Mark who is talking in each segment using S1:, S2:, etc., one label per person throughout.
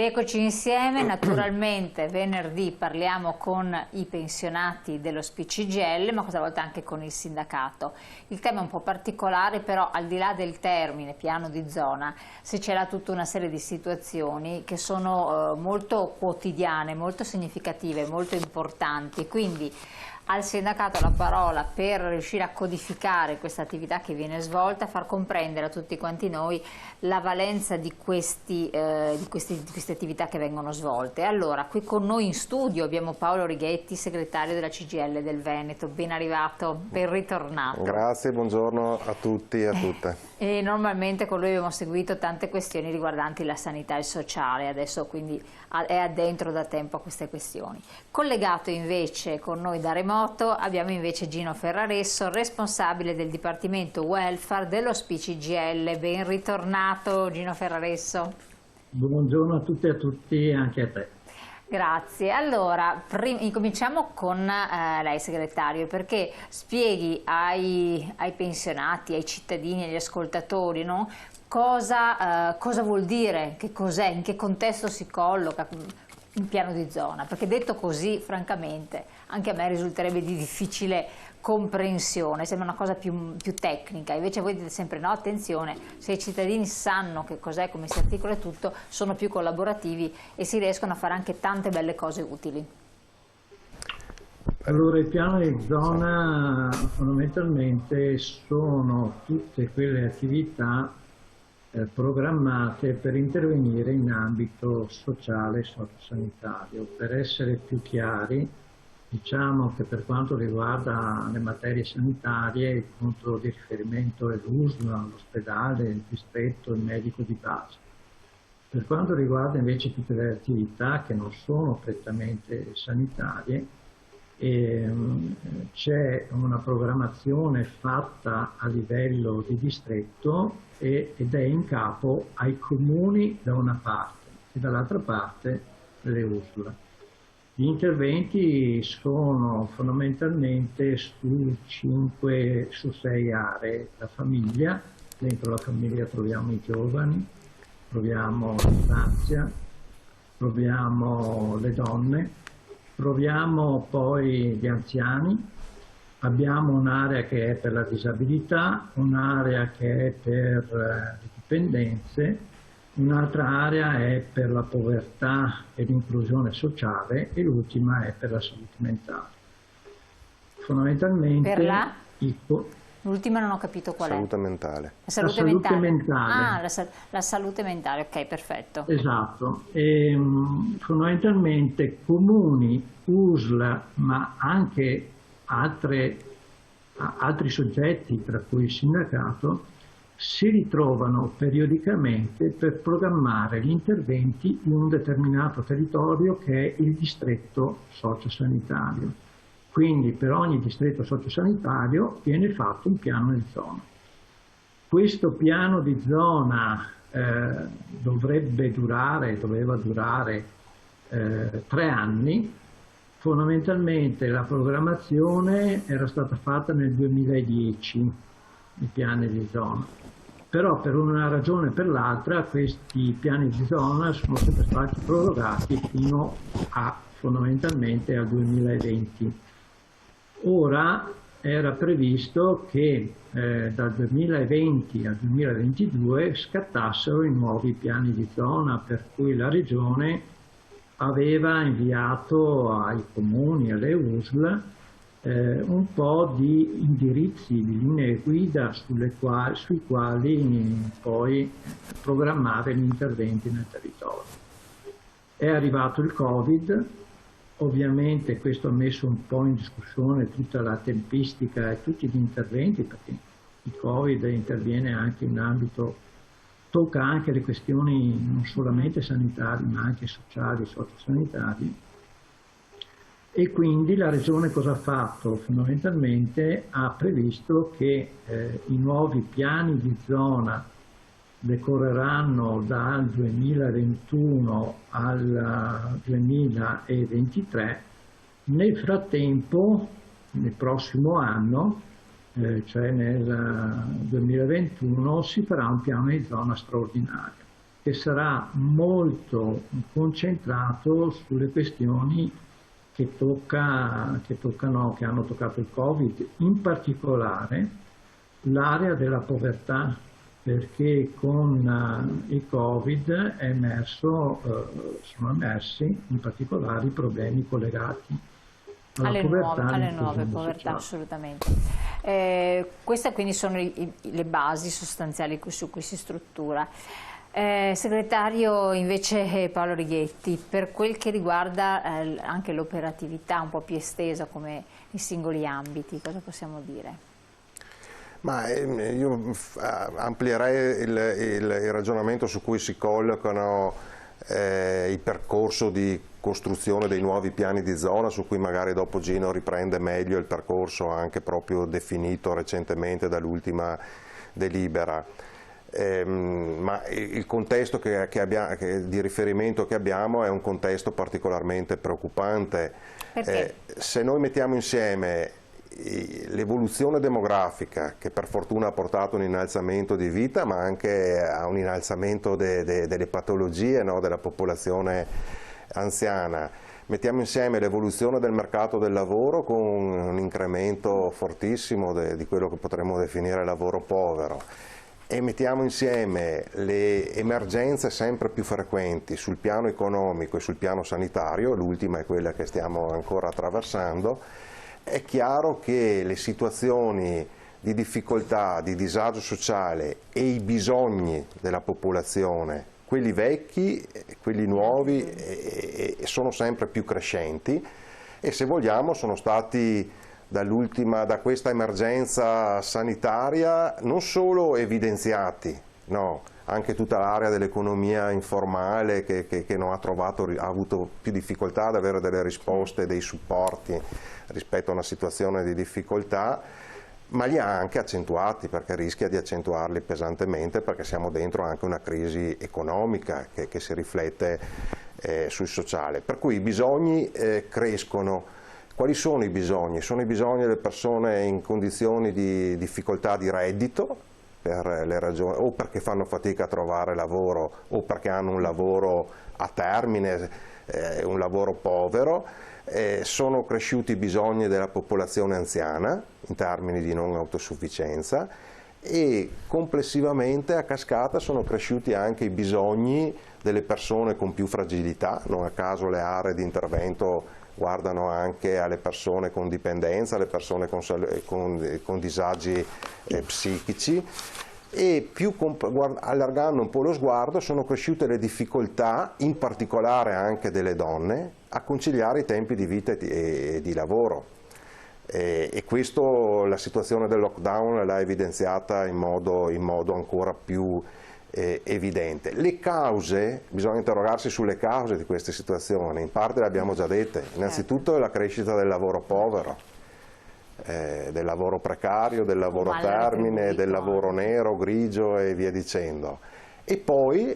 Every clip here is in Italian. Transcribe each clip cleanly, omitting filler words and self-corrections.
S1: Rieccoci insieme, naturalmente venerdì parliamo con i pensionati dell'Ospedale CGIL, ma questa volta anche con il sindacato. Il tema è un po' particolare, però al di là del termine piano di zona si c'era tutta una serie di situazioni che sono molto quotidiane, molto significative, molto importanti, quindi al sindacato la parola per riuscire a codificare questa attività che viene svolta, far comprendere a tutti quanti noi la valenza di queste attività che vengono svolte. Allora, qui con noi in studio abbiamo Paolo Righetti, segretario della CGIL del Veneto, ben arrivato, ben ritornato.
S2: Grazie, buongiorno a tutti e a tutte.
S1: E normalmente con lui abbiamo seguito tante questioni riguardanti la sanità e il sociale, adesso quindi è addentro da tempo a queste questioni. Collegato invece con noi da remoto abbiamo invece Gino Ferraresso, responsabile del Dipartimento Welfare dell'Ospedale CGIL. Ben ritornato Gino Ferraresso.
S3: Buongiorno a tutti e a tutti, anche a te.
S1: Grazie. Allora, incominciamo con lei segretario, perché spieghi ai pensionati, ai cittadini, agli ascoltatori, no? Cosa vuol dire, che cos'è, in che contesto si colloca un piano di zona, perché detto così, francamente, anche a me risulterebbe di difficile comprensione, sembra una cosa più tecnica, invece voi dite sempre no, attenzione, se i cittadini sanno che cos'è, come si articola tutto, sono più collaborativi e si riescono a fare anche tante belle cose utili.
S3: Allora, il piano di zona fondamentalmente sono tutte quelle attività programmate per intervenire in ambito sociale e sociosanitario. Per essere più chiari, diciamo che per quanto riguarda le materie sanitarie, il punto di riferimento è l'USL, l'ospedale, il distretto, il medico di base. Per quanto riguarda invece tutte le attività che non sono prettamente sanitarie, c'è una programmazione fatta a livello di distretto ed è in capo ai comuni da una parte e dall'altra parte le USL. Gli interventi sono fondamentalmente su 6 aree. La famiglia, dentro la famiglia troviamo i giovani, troviamo l'infanzia, troviamo le donne, troviamo poi gli anziani, abbiamo un'area che è per la disabilità, un'area che è per le dipendenze, un'altra area è per la povertà e l'inclusione sociale e l'ultima è per la salute mentale. Fondamentalmente
S1: per l'ultima non ho capito qual è.
S2: Salute mentale.
S1: La salute mentale. Ah, la salute mentale, ok, perfetto.
S3: Esatto. E, fondamentalmente comuni, USL, ma anche altri soggetti, tra cui il sindacato, si ritrovano periodicamente per programmare gli interventi in un determinato territorio che è il distretto sociosanitario. Quindi per ogni distretto sociosanitario viene fatto un piano di zona. Questo piano di zona doveva durare 3 anni. Fondamentalmente la programmazione era stata fatta nel 2010, i piani di zona. Però per una ragione o per l'altra questi piani di zona sono sempre stati prorogati fino a fondamentalmente al 2020. Ora era previsto che dal 2020 al 2022 scattassero i nuovi piani di zona, per cui la Regione aveva inviato ai comuni, alle USL, un po' di indirizzi, di linee guida sui quali poi programmare gli interventi nel territorio. È arrivato il Covid, ovviamente questo ha messo un po' in discussione tutta la tempistica e tutti gli interventi, perché il Covid interviene anche in ambito, tocca anche le questioni non solamente sanitarie ma anche sociali e sociosanitarie. E quindi la Regione cosa ha fatto? Fondamentalmente ha previsto che i nuovi piani di zona decorreranno dal 2021 al 2023. Nel frattempo, nel prossimo anno, cioè nel 2021, si farà un piano di zona straordinario. che sarà molto concentrato sulle questioni che hanno toccato il Covid, in particolare l'area della povertà, perché con il Covid sono emersi in particolare i problemi collegati alla povertà,
S1: alle nuove povertà,
S3: sociale.
S1: assolutamente. Queste quindi sono le basi sostanziali su cui si struttura. Segretario invece Paolo Righetti, per quel che riguarda anche l'operatività un po' più estesa come i singoli ambiti, cosa possiamo dire?
S2: Ma io amplierei il ragionamento su cui si collocano il percorso di costruzione dei nuovi piani di zona, su cui magari dopo Gino riprende meglio il percorso anche proprio definito recentemente dall'ultima delibera. Ma il contesto di riferimento che abbiamo è un contesto particolarmente preoccupante.
S1: Perché?
S2: Se noi mettiamo insieme l'evoluzione demografica, che per fortuna ha portato un innalzamento di vita, ma anche a un innalzamento delle patologie, no, della popolazione anziana, mettiamo insieme l'evoluzione del mercato del lavoro con un incremento fortissimo di quello che potremmo definire lavoro povero, e mettiamo insieme le emergenze sempre più frequenti sul piano economico e sul piano sanitario, l'ultima è quella che stiamo ancora attraversando, è chiaro che le situazioni di difficoltà, di disagio sociale e i bisogni della popolazione, quelli vecchi, quelli nuovi, sono sempre più crescenti, e se vogliamo sono stati da questa emergenza sanitaria non solo evidenziati, no, anche tutta l'area dell'economia informale che non ha avuto più difficoltà ad avere delle risposte, dei supporti rispetto a una situazione di difficoltà, ma li ha anche accentuati, perché rischia di accentuarli pesantemente, perché siamo dentro anche una crisi economica che si riflette sul sociale. Per cui i bisogni crescono. Quali sono i bisogni? Sono i bisogni delle persone in condizioni di difficoltà di reddito, per le ragioni, o perché fanno fatica a trovare lavoro o perché hanno un lavoro a termine, un lavoro povero. Sono cresciuti i bisogni della popolazione anziana in termini di non autosufficienza, e complessivamente a cascata sono cresciuti anche i bisogni delle persone con più fragilità. Non a caso le aree di intervento guardano anche alle persone con dipendenza, alle persone con disagi psichici, e allargando un po' lo sguardo sono cresciute le difficoltà, in particolare anche delle donne, a conciliare i tempi di vita e di lavoro. E questo la situazione del lockdown l'ha evidenziata in modo ancora più evidente. Le cause, bisogna interrogarsi sulle cause di queste situazioni, in parte le abbiamo già dette. Innanzitutto è la crescita del lavoro povero, del lavoro precario, del lavoro a termine, del lavoro nero, grigio e via dicendo. E poi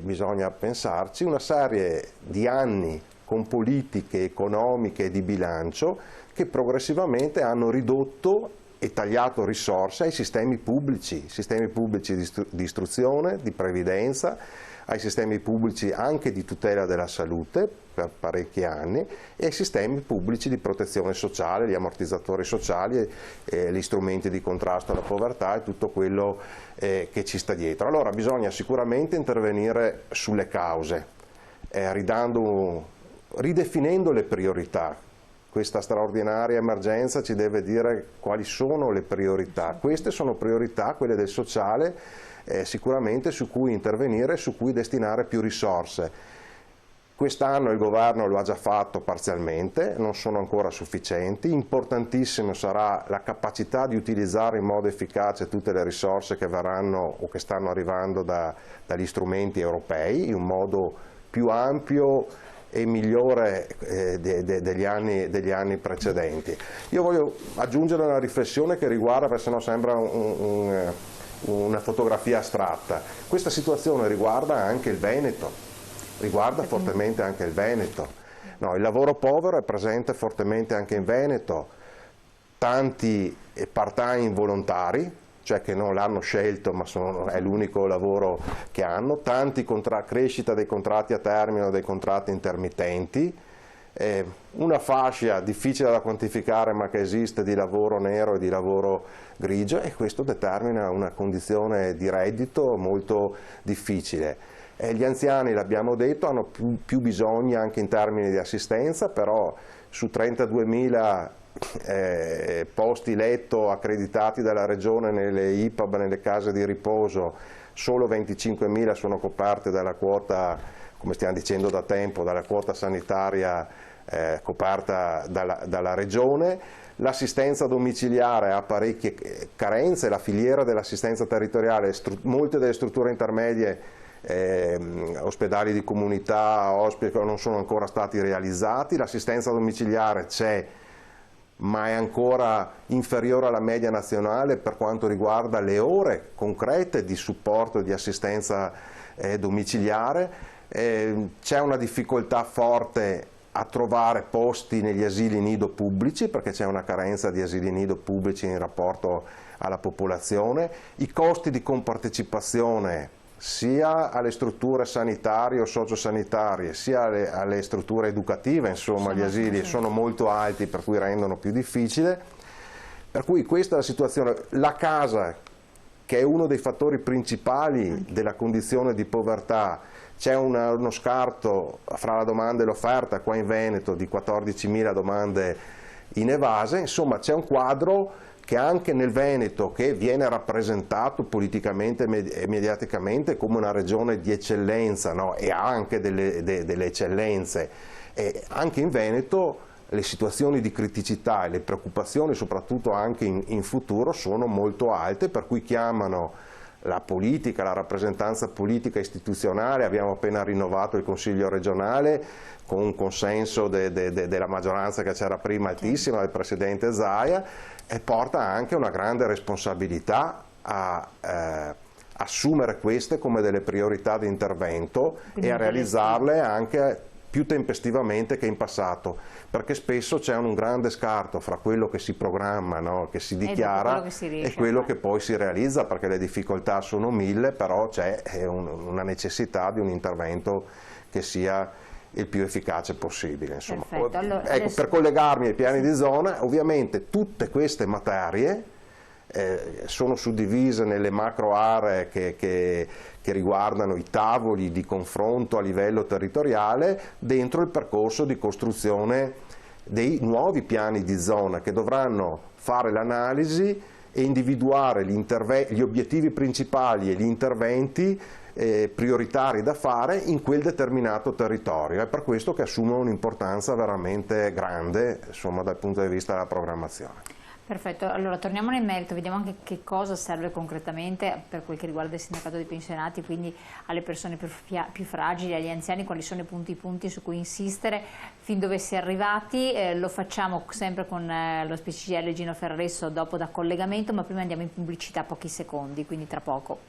S2: bisogna pensarci una serie di anni con politiche economiche e di bilancio che progressivamente hanno ridotto e tagliato risorse ai sistemi pubblici di istruzione, di previdenza, ai sistemi pubblici anche di tutela della salute per parecchi anni, e ai sistemi pubblici di protezione sociale, gli ammortizzatori sociali, gli strumenti di contrasto alla povertà e tutto quello che ci sta dietro. Allora bisogna sicuramente intervenire sulle cause, ridefinendo le priorità. Questa straordinaria emergenza ci deve dire quali sono le priorità. Queste sono priorità, quelle del sociale, sicuramente su cui intervenire, su cui destinare più risorse. Quest'anno il governo lo ha già fatto parzialmente, non sono ancora sufficienti. Importantissimo sarà la capacità di utilizzare in modo efficace tutte le risorse che verranno o che stanno arrivando dagli strumenti europei, in un modo più ampio e migliore degli anni precedenti. Io voglio aggiungere una riflessione che riguarda, perché sennò sembra una fotografia astratta. Questa situazione riguarda anche il Veneto, riguarda fortemente anche il Veneto. No, il lavoro povero è presente fortemente anche in Veneto, tanti part-time volontari, cioè che non l'hanno scelto ma è l'unico lavoro che hanno, crescita dei contratti a termine o dei contratti intermittenti, una fascia difficile da quantificare ma che esiste di lavoro nero e di lavoro grigio, e questo determina una condizione di reddito molto difficile. Gli anziani, l'abbiamo detto, hanno più bisogni anche in termini di assistenza, però su 32.000 posti letto accreditati dalla Regione nelle IPAB, nelle case di riposo, solo 25.000 sono coperte dalla quota, come stiamo dicendo da tempo, dalla quota sanitaria coperta dalla Regione. L'assistenza domiciliare ha parecchie carenze, la filiera dell'assistenza territoriale, molte delle strutture intermedie, ospedali di comunità, ospiti, non sono ancora stati realizzati. L'assistenza domiciliare c'è, ma è ancora inferiore alla media nazionale per quanto riguarda le ore concrete di supporto e di assistenza domiciliare. C'è una difficoltà forte a trovare posti negli asili nido pubblici, perché c'è una carenza di asili nido pubblici in rapporto alla popolazione. I costi di compartecipazione sia alle strutture sanitarie o sociosanitarie, sia alle strutture educative, insomma gli asili sono molto alti, per cui rendono più difficile. Per cui questa è la situazione. La casa, che è uno dei fattori principali della condizione di povertà, c'è uno scarto fra la domanda e l'offerta qua in Veneto di 14.000 domande inevase, insomma c'è un quadro che anche nel Veneto, che viene rappresentato politicamente e mediaticamente come una regione di eccellenza, no? E ha anche delle eccellenze, e anche in Veneto le situazioni di criticità e le preoccupazioni, soprattutto anche in futuro, sono molto alte, per cui chiamano la politica, la rappresentanza politica istituzionale. Abbiamo appena rinnovato il Consiglio regionale con un consenso della maggioranza che c'era prima altissima, del Presidente Zaia, e porta anche una grande responsabilità a assumere queste come delle priorità di intervento e a realizzarle anche più tempestivamente che in passato, perché spesso c'è un grande scarto fra quello che si programma, no? Che si dichiara, e quello che poi si realizza, perché le difficoltà sono mille, però c'è una necessità di un intervento che sia il più efficace possibile. Insomma. Allora, ecco, per collegarmi ai piani di zona, ovviamente tutte queste materie sono suddivise nelle macro aree che riguardano i tavoli di confronto a livello territoriale dentro il percorso di costruzione dei nuovi piani di zona, che dovranno fare l'analisi e individuare gli obiettivi principali e gli interventi prioritari da fare in quel determinato territorio. È per questo che assumono un'importanza veramente grande, insomma, dal punto di vista della programmazione.
S1: Perfetto, allora torniamo nel merito, vediamo anche che cosa serve concretamente per quel che riguarda il sindacato dei pensionati, quindi alle persone più fragili, agli anziani, quali sono i punti su cui insistere, fin dove si è arrivati. Lo facciamo sempre con lo SPCGIL Gino Ferresso dopo da collegamento, ma prima andiamo in pubblicità pochi secondi, quindi tra poco.